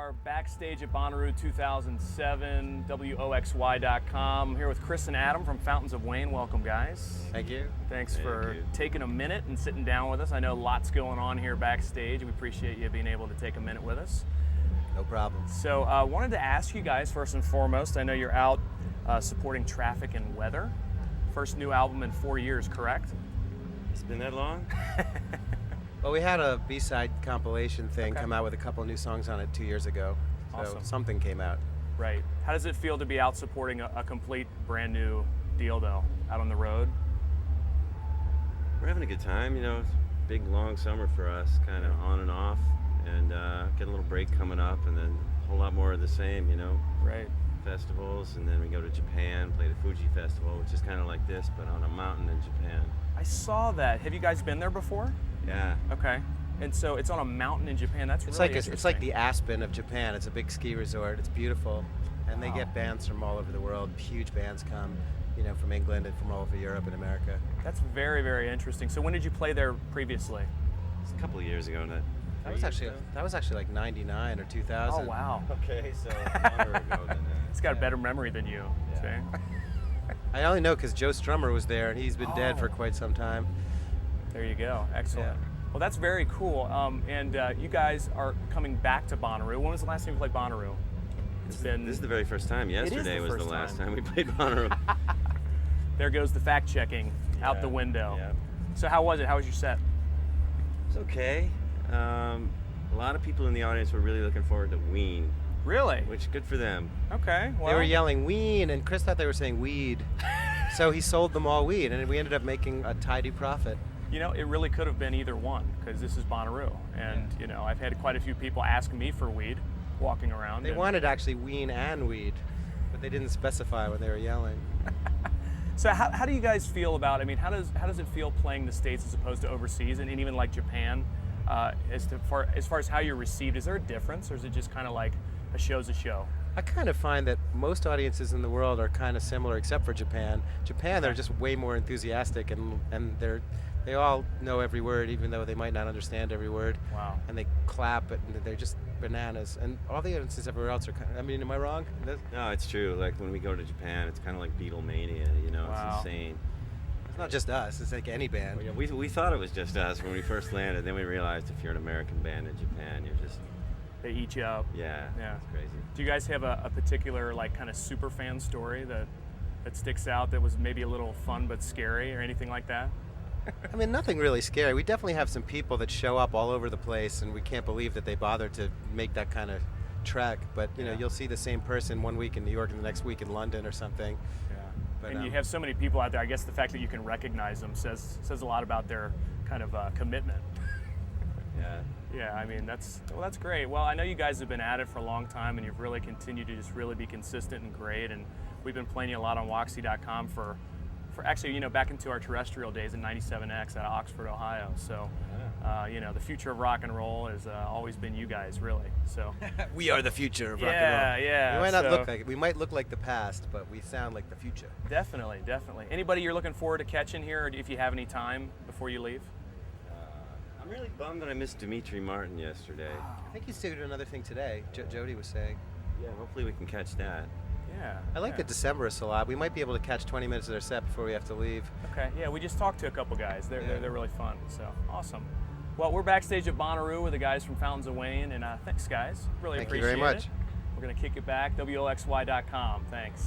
are backstage at Bonnaroo 2007, WOXY.com. I'm here with Chris and Adam from Fountains of Wayne. Welcome, guys. Thank you. Thanks for taking a minute and sitting down with us. I know lots going on here backstage. We appreciate you being able to take a minute with us. No problem. So I wanted to ask you guys, first and foremost, I know you're out supporting Traffic and Weather. First new album in 4 years, correct? It's been that long? Well, we had a B-side compilation thing come out with a couple new songs on it 2 years ago. So Awesome. something came out. Right. How does it feel to be out supporting a complete brand new deal, though, out on the road? We're having a good time, you know. It's a big, long summer for us, kind of on and off, and get a little break coming up, and then a whole lot more of the same, you know. Right. Festivals, and then we go to Japan, play the Fuji Festival, which is kind of like this, but on a mountain in Japan. I saw that. Have you guys been there before? Yeah. Okay. And so it's on a mountain in Japan. That's It's really like interesting. it's like the Aspen of Japan. It's a big ski resort. It's beautiful, and they get bands from all over the world. Huge bands come, you know, from England and from all over Europe and America. That's very, very interesting. So when did you play there previously? It's a couple of years ago. That was actually like '99 or 2000. Oh, wow. Okay, so longer ago than that. He's got a better memory than you. Yeah. See? I only know because Joe Strummer was there, and he's been dead for Oh. quite some time. There you go. Excellent. Yeah. Well, that's very cool. And you guys are coming back to Bonnaroo. When was the last time you played Bonnaroo? It's been. This is the very first time. Yesterday was the first last time. time we played Bonnaroo. There goes the fact checking out the window. Yeah. So how was it? How was your set? It's okay. A lot of people in the audience were really looking forward to Ween, Really? which good for them. Okay. Well, They were yelling "Ween," and Chris thought they were saying "weed," so he sold them all weed, and we ended up making a tidy profit. You know, it really could have been either one because this is Bonnaroo, and you know, I've had quite a few people ask me for weed walking around. They and- wanted actually "Ween" and weed, but they didn't specify when they were yelling. So how do you guys feel about? I mean, how does it feel playing the States as opposed to overseas, and even like Japan? As far as how you're received, is there a difference, or is it just kind of like a show's a show? I kind of find that most audiences in the world are kind of similar, except for Japan. Japan, they're just way more enthusiastic, and they all know every word, even though they might not understand every word. Wow. And they clap, and they're just bananas. And all the audiences everywhere else are kind of, I mean, am I wrong? No, it's true. Like when we go to Japan, it's kind of like Beatlemania. You know, Wow. it's insane. It's not just us. It's like any band. Yeah, we thought it was just us when we first landed. Then we realized if you're an American band in Japan, you're just They eat you up. yeah, Yeah. it's crazy. Do you guys have a particular like kind of super fan story that sticks out that was maybe a little fun but scary or anything like that? I mean, nothing really scary. We definitely have some people that show up all over the place, and we can't believe that they bothered to make that kind of trek. But you know, Yeah. you'll see the same person one week in New York and the next week in London or something. Yeah. But, And you have so many people out there. I guess the fact that you can recognize them says a lot about their kind of commitment. Yeah. Yeah, I mean that's great. Well, I know you guys have been at it for a long time, and you've really continued to just really be consistent and great. And we've been playing you a lot on Woxy.com for actually, you know, back into our terrestrial days in 97X out of Oxford, Ohio. So, you know, the future of rock and roll has always been you guys, really. So, we are the future of rock and yeah, roll. yeah. We might not so look like it. We might look like the past, but we sound like the future. Definitely, definitely. Anybody you're looking forward to catching here, or if you have any time before you leave? I'm really bummed that I missed Dimitri Martin yesterday. I think he's doing another thing today. Jody was saying. Yeah, hopefully we can catch that. Yeah. I like yeah. the Decemberists a lot. We might be able to catch 20 minutes of their set before we have to leave. Okay, yeah, we just talked to a couple guys. They're really fun, so awesome. Well, we're backstage at Bonnaroo with the guys from Fountains of Wayne, and thanks, guys. Really Thank you appreciate very much. it. We're going to kick it back, WOXY.com. Thanks.